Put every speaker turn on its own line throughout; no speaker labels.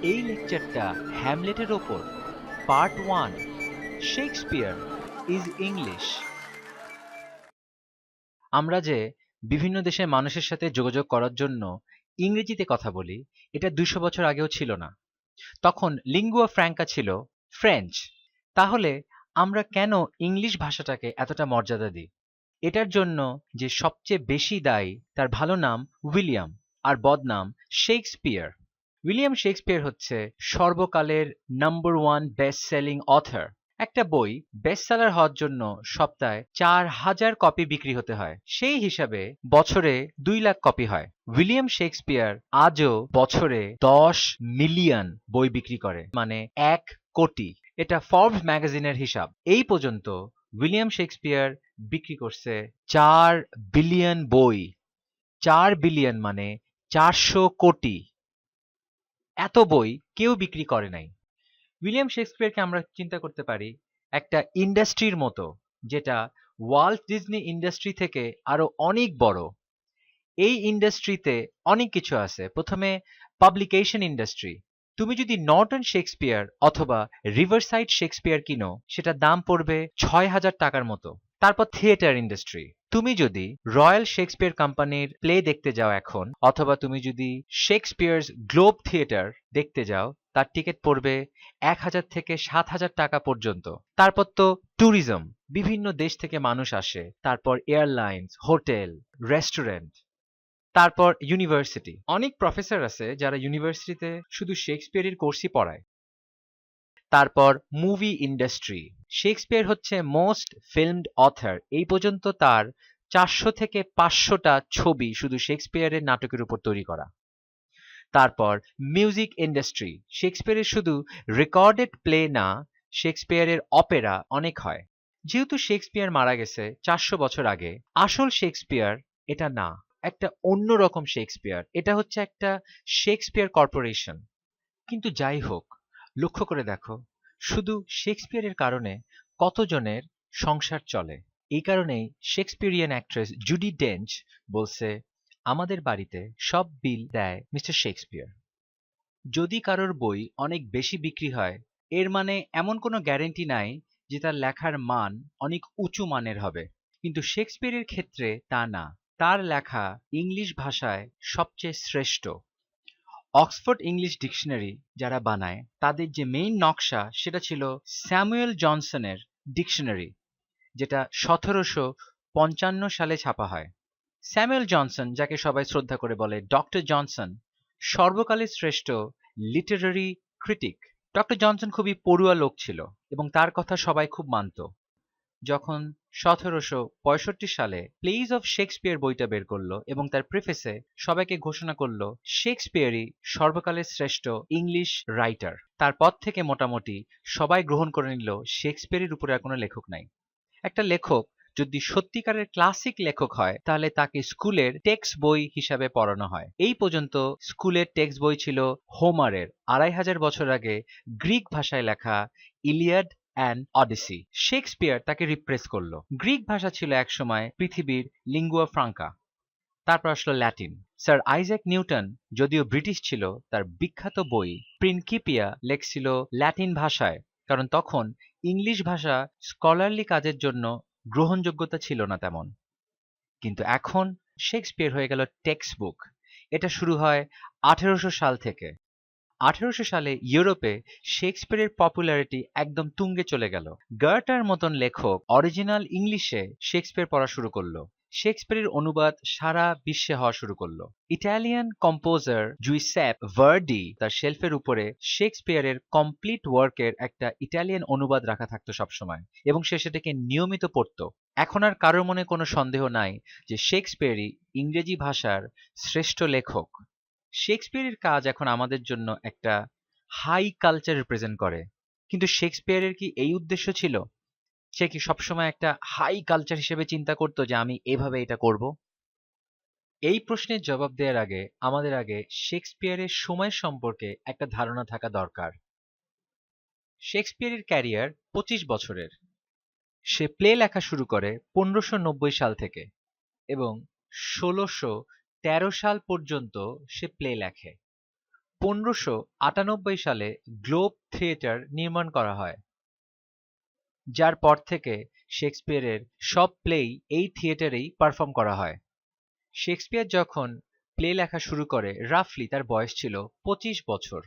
এই লেকচারটা হ্যামলেটের ওপর, part 1, Shakespeare is English. আমরা যে বিভিন্ন দেশের মানুষের সাথে যোগাযোগ করার জন্য ইংরেজিতে কথা বলি, এটা 200 বছর আগেও ছিল না। তখন লিঙ্গুয়া ফ্র্যাঙ্কা ছিল ফ্রেঞ্চ। তাহলে আমরা কেন ইংলিশ ভাষাটাকে এতটা মর্যাদা দিই? এটার জন্য যে সবচেয়ে বেশি দায়ী তার ভালো নাম উইলিয়াম আর বদনাম শেক্সপিয়ার। উইলিয়াম শেক্সপিয়ার হচ্ছে সর্বকালের নাম্বার 1 বেস্ট সেলিং অথর। একটা বই বেস্ট সেলার হওয়ার জন্য সপ্তাহে 4000 কপি বিক্রি হতে হয়, সেই হিসাবে বছরে 2 লাখ কপি হয়। উইলিয়াম শেক্সপিয়ার আজও বছরে 10 মিলিয়ন বই বিক্রি করে, মানে 1 কোটি। এটা ফর্বস ম্যাগাজিনের হিসাব। এই পর্যন্ত উইলিয়াম শেক্সপিয়ার বিক্রি করছে 4 বিলিয়ন বই। 4 বিলিয়ন মানে 400 কোটি। এত বই কেউ বিক্রি করে নাই। উইলিয়াম শেক্সপিয়ারকে আমরা চিন্তা করতে পারি একটা ইন্ডাস্ট্রির মতো, যেটা ওয়াল্ট ডিজনি ইন্ডাস্ট্রি থেকে আরো অনেক বড়। এই ইন্ডাস্ট্রিতে অনেক কিছু আছে। প্রথমে পাবলিকেশন ইন্ডাস্ট্রি। তুমি যদি নর্টন শেক্সপিয়ার অথবা রিভারসাইড শেক্সপিয়ার কিনো, সেটার দাম পড়বে 6000 টাকার মতো। তারপর থিয়েটার ইন্ডাস্ট্রি। তুমি যদি রয়্যাল শেক্সপিয়ার কোম্পানির প্লে দেখতে যাও এখন, অথবা তুমি যদি শেক্সপিয়ার্স গ্লোব থিয়েটার দেখতে যাও, তার টিকিট পড়বে 1000 থেকে 7000 টাকা পর্যন্ত। তারপর তো ট্যুরিজম, বিভিন্ন দেশ থেকে মানুষ আসে। তারপর এয়ারলাইন্স, হোটেল, রেস্টুরেন্ট। তারপর ইউনিভার্সিটি। অনেক প্রফেসর আছে যারা ইউনিভার্সিটিতে শুধু শেক্সপিয়ারের কোর্সই পড়ায়। তারপর মুভি ইন্ডাস্ট্রি। শেক্সপিয়ার হচ্ছে মোস্ট ফিল্মড অথর। এই পর্যন্ত তার 400 থেকে 500টা ছবি শুধু শেক্সপিয়ারের নাটকের উপর তৈরি করা। তারপর মিউজিক ইন্ডাস্ট্রি। শেক্সপিয়ারের শুধু রেকর্ডেড প্লে না, শেক্সপিয়ারের অপেরা অনেক হয়। যেহেতু শেক্সপিয়ার মারা গেছে 400 বছর আগে, আসল শেক্সপিয়ার এটা না, একটা অন্যরকম শেক্সপিয়ার। এটা হচ্ছে একটা শেক্সপিয়ার কর্পোরেশন। কিন্তু যাই হোক, লক্ষ্য করে দেখো, শুধু শেক্সপিয়ারের কারণে কতজনের সংসার চলে। এই কারণেই শেক্সপিয়ারিয়ান অ্যাক্ট্রেস জুডি ডেঞ্চ বলছে, আমাদের বাড়িতে সব বিল দেয় মিস্টার শেক্সপিয়ার। যদি কারোর বই অনেক বেশি বিক্রি হয়, এর মানে এমন কোনো গ্যারেন্টি নাই যে তার লেখার মান অনেক উঁচু মানের হবে। কিন্তু শেক্সপিয়ারের ক্ষেত্রে তা না। তার লেখা ইংলিশ ভাষায় সবচেয়ে শ্রেষ্ঠ। অক্সফোর্ড ইংলিশ ডিকশনারি যারা বানায়, তাদের যে মেইন নকশা সেটা ছিল স্যামুয়েল জনসনের ডিকশনারি, যেটা 1755 সালে ছাপা হয়। স্যামুয়েল জনসন, যাকে সবাই শ্রদ্ধা করে বলে ডক্টর জনসন, সর্বকালের শ্রেষ্ঠ লিটারারি ক্রিটিক। ডক্টর জনসন খুবই পড়ুয়া লোক ছিল এবং তার কথা সবাই খুব মানত। যখন 1765 সালে প্লেজ অফ শেক্সপিয়ার বইটা বের করলো এবং তার প্রিফেসে সবাইকে ঘোষণা করলো শেক্সপিয়ারই সর্বকালের শ্রেষ্ঠ ইংলিশ রাইটার, তারপর থেকে মোটামুটি সবাই গ্রহণ করে নিল শেক্সপিয়ারের উপরে আর কোনো লেখক নাই। একটা লেখক যদি সত্যিকারের ক্লাসিক লেখক হয়, তাহলে তাকে স্কুলের টেক্সট বই হিসাবে পড়ানো হয়। এই পর্যন্ত স্কুলের টেক্সট বই ছিল হোমারের 2500 বছর আগে গ্রিক ভাষায় লেখা ইলিয়াড অ্যান্ড অডিসি। শেক্সপিয়ার তাকে রিপ্লেস করলো। গ্রিক ভাষা ছিল একসময় পৃথিবীর লিঙ্গুয়া ফ্রাঙ্কা। তারপর আসলো ল্যাটিন। স্যার আইজ্যাক নিউটন যদিও ব্রিটিশ ছিল, তার বিখ্যাত বই প্রিনকিপিয়া লেখছিল ল্যাটিন ভাষায়, কারণ তখন ইংলিশ ভাষা স্কলারলি কাজের জন্য গ্রহণযোগ্যতা ছিল না তেমন। কিন্তু এখন শেক্সপিয়ার হয়ে গেল টেক্সট বুক। এটা শুরু হয় 1800 সাল থেকে। 1800 সালে ইউরোপে শেক্সপিয়ারের পপুলারিটি একদম তুঙ্গে চলে গেল। গার্টার মতন লেখক অরিজিনাল ইংলিশে শেক্সপিয়ার পড়া শুরু করলো। শেক্সপিয়ারের অনুবাদ সারা বিশ্বে হওয়া শুরু করলো। ইটালিয়ান কম্পোজার জুইসেপ ভার্ডি তার শেলফের উপরে শেক্সপিয়ারের কমপ্লিট ওয়ার্কের একটা ইটালিয়ান অনুবাদ রাখা থাকতো সবসময়, এবং সে সেটাকে নিয়মিত পড়তো। এখন আর কারোর মনে কোনো সন্দেহ নাই যে শেক্সপিয়ারই ইংরেজি ভাষার শ্রেষ্ঠ লেখক। শেক্সপিয়ারের কাজ এখন আমাদের জন্য একটা হাই কালচার রিপ্রেজেন্ট করে। কিন্তু শেক্সপিয়ারের কি এই উদ্দেশ্য ছিল? সে কি সবসময় একটা হাই কালচার হিসেবে চিন্তা করতো যে আমি এভাবে এটা করব? এই প্রশ্নের জবাব দেওয়ার আগে আমাদের আগে শেক্সপিয়ারের সময় সম্পর্কে একটা ধারণা থাকা দরকার। শেক্সপিয়ারের ক্যারিয়ার 25 বছরের। সে প্লে লেখা শুরু করে 1590 সাল থেকে এবং 1613 সাল পর্যন্ত সে প্লে লেখে। 1598 সালে গ্লোব থিয়েটার নির্মাণ করা হয়, যার পর থেকে শেক্সপিয়ারের সব প্লেই এই থিয়েটারেই পারফর্ম করা হয়। শেক্সপিয়ার যখন প্লে লেখা শুরু করে রাফলি তার বয়স ছিল 25 বছর,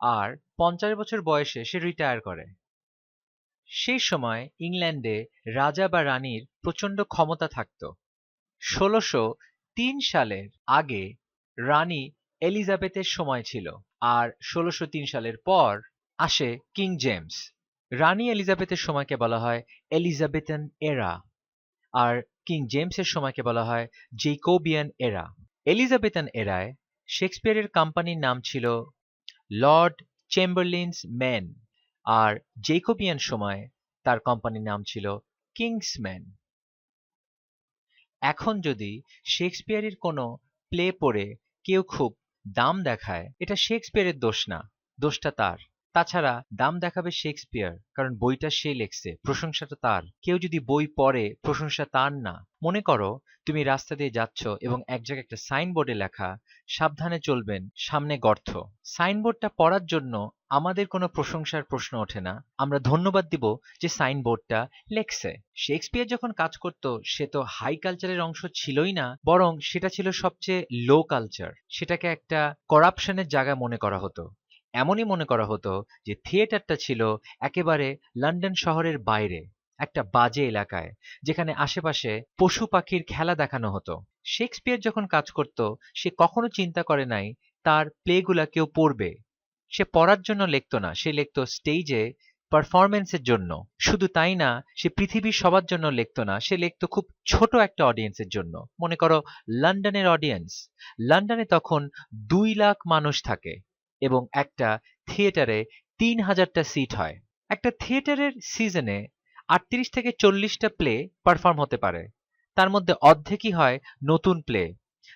আর 50 বছর বয়সে সে রিটায়ার করে। সেই সময় ইংল্যান্ডে রাজা বা রানীর প্রচণ্ড ক্ষমতা থাকত। 1603 সালের আগে রানী এলিজাবেথের সময় ছিল, আর 1603 সালের পর আসে কিং জেমস। রানী এলিজাবেথের সময়কে বলা হয় এলিজাবেথান এরা, আর কিং জেমসের সময়কে বলা হয় জেকোবিয়ান এরা। এলিজাবেথান এরায় শেক্সপিয়ারের কোম্পানির নাম ছিল লর্ড চেম্বারলিনস মেন, আর জেকোবিয়ান সময়ে তার কোম্পানির নাম ছিল কিংসম্যান। এখন যদি শেক্সপিয়ারের কোনো প্লে পড়ে কেউ খুব দাম দেখায়, এটা শেক্সপিয়ারের দোষ না, দোষটা তার। তাছাড়া দাম দেখাবে শেক্সপিয়ার, কারণ বইটা সে লেখছে, প্রশংসাটা তার। কেউ যদি বই পড়ে, প্রশংসা তার না। মনে করো তুমি রাস্তা দিয়ে যাচ্ছ এবং এক জায়গায় একটা সাইনবোর্ডে লেখা সাবধানে চলবেন, সামনে গর্ত। সাইনবোর্ডটা পড়ার জন্য আমাদের কোনো প্রশংসার প্রশ্ন ওঠে না, আমরা ধন্যবাদ দিব যে সাইনবোর্ডটা লেখছে। শেক্সপিয়ার যখন কাজ করত, সে তো হাই কালচারের অংশ ছিলই না, বরং সেটা ছিল সবচেয়ে লো কালচার। সেটাকে একটা করাপশনের জায়গা মনে করা হতো। এমনই মনে করা হতো যে থিয়েটারটা ছিল একেবারে লন্ডন শহরের বাইরে একটা বাজে এলাকায়, যেখানে আশেপাশে পশু পাখির খেলা দেখানো হতো। শেক্সপিয়ার যখন কাজ করত, সে কখনো চিন্তা করে নাই তার প্লেগুলা কেউ পড়বে। সে পড়ার জন্য লিখতো না, সে লিখতো স্টেজে পারফরমেন্সের জন্য। শুধু তাই না, সে পৃথিবীর সবার জন্য লিখতো না, সে লিখতো খুব ছোট একটা অডিয়েন্সের জন্য। মনে করো লন্ডনের অডিয়েন্স। লন্ডনে তখন 2 লাখ মানুষ থাকে এবং একটা থিয়েটারে 3000টা সিট হয়। একটা থিয়েটারের সিজনে 38 থেকে 40টা প্লে পারফর্ম হতে পারে, তার মধ্যে অর্ধেকই হয় নতুন প্লে।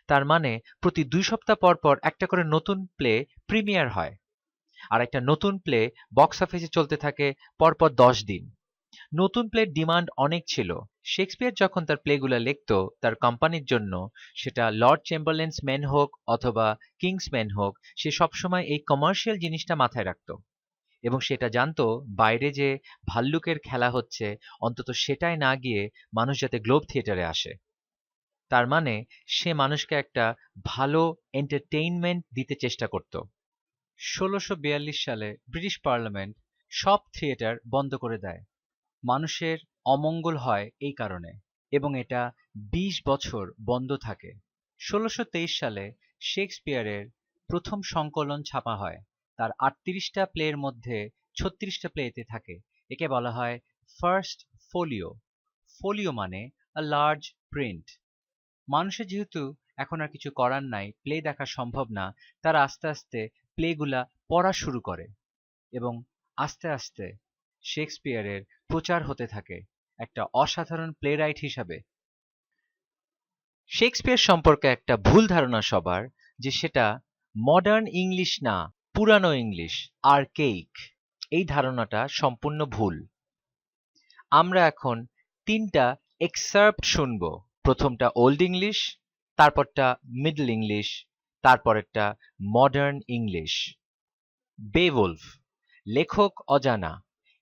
তার মানে প্রতি 2 সপ্তাহ পর পর একটা করে নতুন প্লে প্রিমিয়ার হয়, আর একটা নতুন প্লে বক্স অফিসে চলতে থাকে পরপর 10 দিন। নতুন প্লের ডিমান্ড অনেক ছিল। শেক্সপিয়ার যখন তার প্লেগুলা লিখত তার কোম্পানির জন্য, সেটা লর্ড চেম্বারলেন্স মেন হোক অথবা কিংসম্যান হোক, সে সবসময় এই কমার্শিয়াল জিনিসটা মাথায় রাখত এবং সেটা জানতো বাইরে যে ভাল্লুকের খেলা হচ্ছে, অন্তত সেটাই না গিয়ে মানুষ যাতে গ্লোব থিয়েটারে আসে। তার মানে সে মানুষকে একটা ভালো এন্টারটেইনমেন্ট দিতে চেষ্টা করত। 1642 সালে ব্রিটিশ পার্লামেন্ট সব থিয়েটার বন্ধ করে দেয়। মানুষের অমঙ্গল হয় এই কারণে, এবং এটা 20 বছর বন্ধ থাকে। 1623 সালে শেক্সপিয়ারের প্রথম সংকলন ছাপা হয়। তার 38টা প্লের মধ্যে 36টা প্লে এতে থাকে। একে বলা হয় ফার্স্ট ফোলিও। ফোলিও মানে আ লার্জ প্রিন্ট। মানুষের যেহেতু এখন আর কিছু করার নাই, প্লে দেখা সম্ভব না, তারা আস্তে আস্তে প্লেগুলা পড়া শুরু করে এবং আস্তে আস্তে শেক্সপিয়ারের প্রচার হতে থাকে একটা অসাধারণ প্লেরাইট হিসাবে। শেক্সপিয়ার সম্পর্কে একটা ভুল ধারণা সবার, যে সেটা মডার্ন ইংলিশ না, পুরানো ইংলিশ, আর্কেইক। এই ধারণাটা সম্পূর্ণ ভুল। আমরা এখন 3টা এক্সার্প্ট শুনব। প্রথমটা ওল্ড ইংলিশ, তারপরটা মিডল ইংলিশ, তারপরেরটা মডার্ন ইংলিশ। বেওলফ, লেখক অজানা,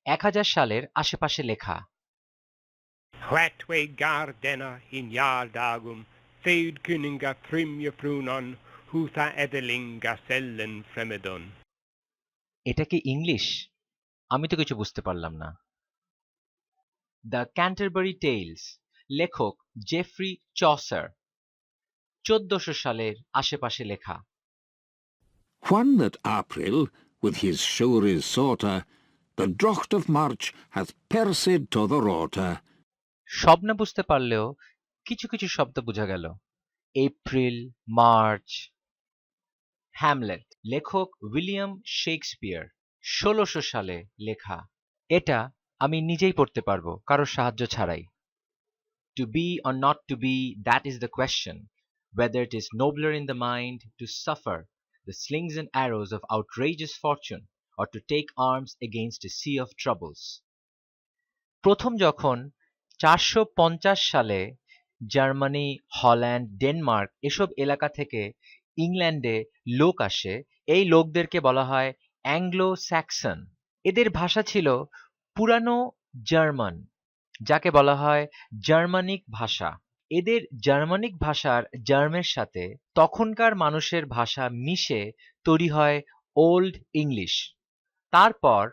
1000 সালের আশেপাশে লেখা।
Hwatwe gardena in yardagum, feud kuninga frimje frunon, hutha edelinga sellen fremedon.
এটা কি ইংলিশ? আমি তো কিছু বুঝতে পারলাম না। দ্য ক্যান্টারবারি টেইলস, লেখক জেফ্রি চসার, 1400 সালের আশেপাশে লেখা।
When that April, with his shores sorta, the drocht of March hath perced to the rota.
সব না বুঝতে পারলেও কিছু কিছু শব্দ বোঝা গেল। April, March. হ্যামলেট, লেখক উইলিয়াম শেক্সপিয়ার, 1600 সালে লেখা। এটা আমি নিজেই পড়তে পারবো কারোর সাহায্য ছাড়াই। To be or not to be, that is the question. Whether it is nobler in the mind to suffer the slings and arrows of outrageous fortune, or to take arms against a sea of troubles. প্রথম যখন 450 সালে Germany, Holland, Denmark এসব এলাকা থেকে ইংল্যান্ডে লোক আসে, এই লোকদেরকে বলা হয় অ্যাংলো স্যাক্সন। এদের ভাষা ছিল পুরানো জার্মান, যাকে বলা হয় জার্মানিক ভাষা। এদের জার্মানিক ভাষার জার্মের সাথে তখনকার মানুষের ভাষা মিশে তৈরি হয় ওল্ড ইংলিশ। তারপর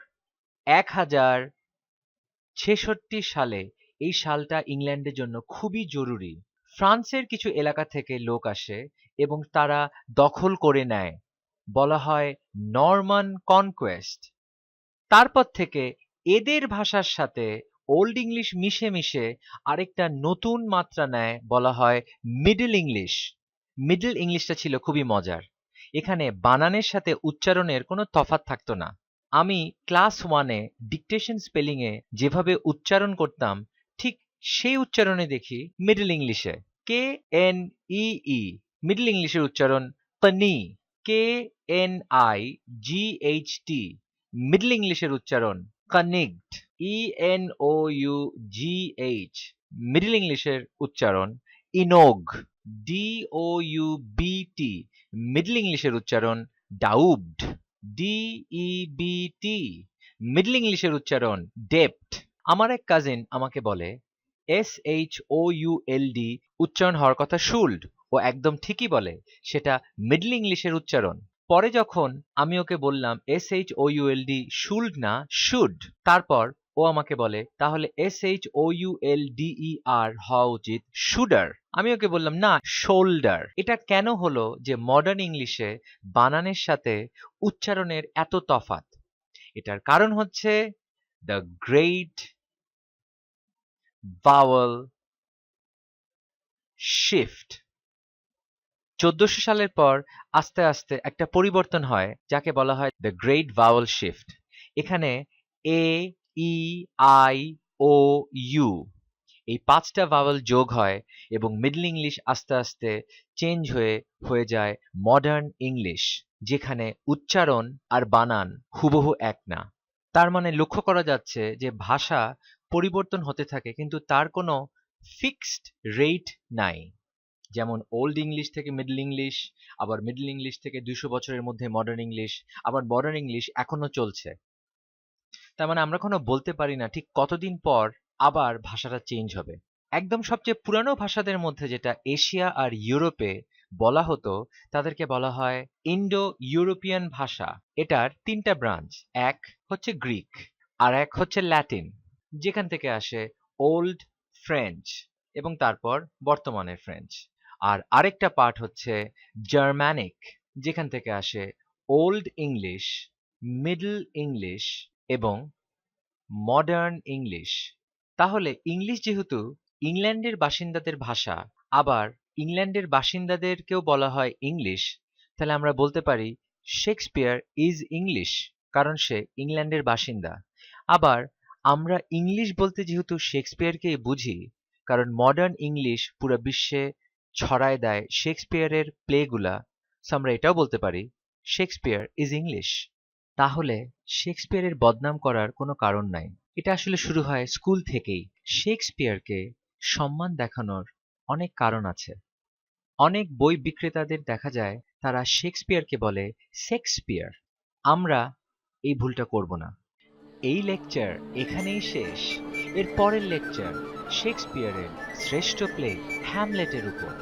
1066 সালে, এই সালটা ইংল্যান্ডের জন্য খুবই জরুরি, ফ্রান্সের কিছু এলাকা থেকে লোক আসে এবং তারা দখল করে নেয়, বলা হয় নরমান কনকোয়েস্ট। তারপর থেকে এদের ভাষার সাথে ওল্ড ইংলিশ মিশে মিশে আরেকটা নতুন মাত্রা নেয়, বলা হয় মিডল ইংলিশ। মিডল ইংলিশটা ছিল খুবই মজার, এখানে বানানের সাথে উচ্চারণের কোনো তফাৎ থাকতো না। আমি ক্লাস 1-এ ডিকটেশন স্পেলিংয়ে যেভাবে উচ্চারণ করতাম, ঠিক সেই উচ্চারণে দেখি মিডল ইংলিশে KNEE। মিডল ইংলিশের উচ্চারণ পনি, KNIGHT। মিডল ইংলিশের উচ্চারণ কানিগড, ENOUGH। মিডল ইংলিশের উচ্চারণ ইনোগ, DOUBT। মিডল ইংলিশের উচ্চারণ ডাউবড, DEBT। মিডল ইংলিশের উচ্চারণ ডেপ্ট। আমার এক কাজিন আমাকে বলে SHOULD উচ্চারণ হওয়ার কথা শুল্ড, ও একদম ঠিকই বলে, সেটা মিডল ইংলিশের উচ্চারণ। পরে যখন আমি ওকে বললাম SHOULD শুল্ড না শুড, তারপর ও আমাকে বলে তাহলে SHOULDER হওয়া উচিত শুডার। আমি ওকে বললাম না, শোল্ডার। এটা কেন হলো যে মডার্ন ইংলিশে বানানের সাথে উচ্চারণের এত তফাৎ? এটার কারণ হচ্ছে দ্য গ্রেট ভাওয়েল শিফট। 1400 সালের পর আস্তে আস্তে একটা পরিবর্তন হয়, যাকে বলা হয় দ্য গ্রেট ভাওয়েল শিফট। এখানে A, E, I, O, U এই 5টা ভাওয়েল যোগ হয় এবং মিডল ইংলিশ আস্তে আস্তে চেঞ্জ হয়ে যায় মডার্ন ইংলিশ, যেখানে উচ্চারণ আর বানান হুবহু এক না। তার মানে লক্ষ্য করা যাচ্ছে যে ভাষা পরিবর্তন হতে থাকে, কিন্তু তার কোনো ফিক্সড রেট নাই। যেমন ওল্ড ইংলিশ থেকে মিডল ইংলিশ, আবার মিডল ইংলিশ থেকে 200 বছরের মধ্যে মডার্ন ইংলিশ, আবার মডার্ন ইংলিশ এখনো চলছে। তার মানে আমরা কোনো বলতে পারি না ঠিক কতদিন পর আবার ভাষাটা চেঞ্জ হবে। একদম সবচেয়ে পুরানো ভাষাদের মধ্যে যেটা এশিয়া আর ইউরোপে বলা হতো, তাদেরকে বলা হয় ইন্ডো ইউরোপিয়ান ভাষা। এটার 3টা ব্রাঞ্চ, এক হচ্ছে গ্রিক, আর এক হচ্ছে ল্যাটিন, যেখান থেকে আসে ওল্ড ফ্রেঞ্চ এবং তারপর বর্তমানের ফ্রেঞ্চ। আর আরেকটা পার্ট হচ্ছে জার্মানিক, যেখান থেকে আসে ওল্ড ইংলিশ, মিডল ইংলিশ এবং মডার্ন ইংলিশ। তাহলে ইংলিশ যেহেতু ইংল্যান্ডের বাসিন্দাদের ভাষা, আবার ইংল্যান্ডের বাসিন্দাদেরকেও বলা হয় ইংলিশ, তাহলে আমরা বলতে পারি শেক্সপিয়ার ইজ ইংলিশ, কারণ সে ইংল্যান্ডের বাসিন্দা। আবার আমরা ইংলিশ বলতে যেহেতু শেক্সপিয়ারকেই বুঝি, কারণ মডার্ন ইংলিশ পুরো বিশ্বে ছড়ায় দেয় শেক্সপিয়ারের প্লেগুলা, আমরা এটাও বলতে পারি শেক্সপিয়ার ইজ ইংলিশ। তাহলে শেক্সপিয়ারের বদনাম করার কোনো কারণ নাই, এটা আসলে শুরু হয় স্কুল থেকেই। শেক্সপিয়ারকে সম্মান দেখানোর অনেক কারণ আছে। অনেক বই বিক্রেতাদের দেখা যায় তারা শেক্সপিয়ারকে বলে শেক্সপিয়ার। আমরা এই ভুলটা করব না। এই লেকচার এখানেই শেষ। এর পরের লেকচার শেক্সপিয়ারের শ্রেষ্ঠ প্লে হ্যামলেটের উপর।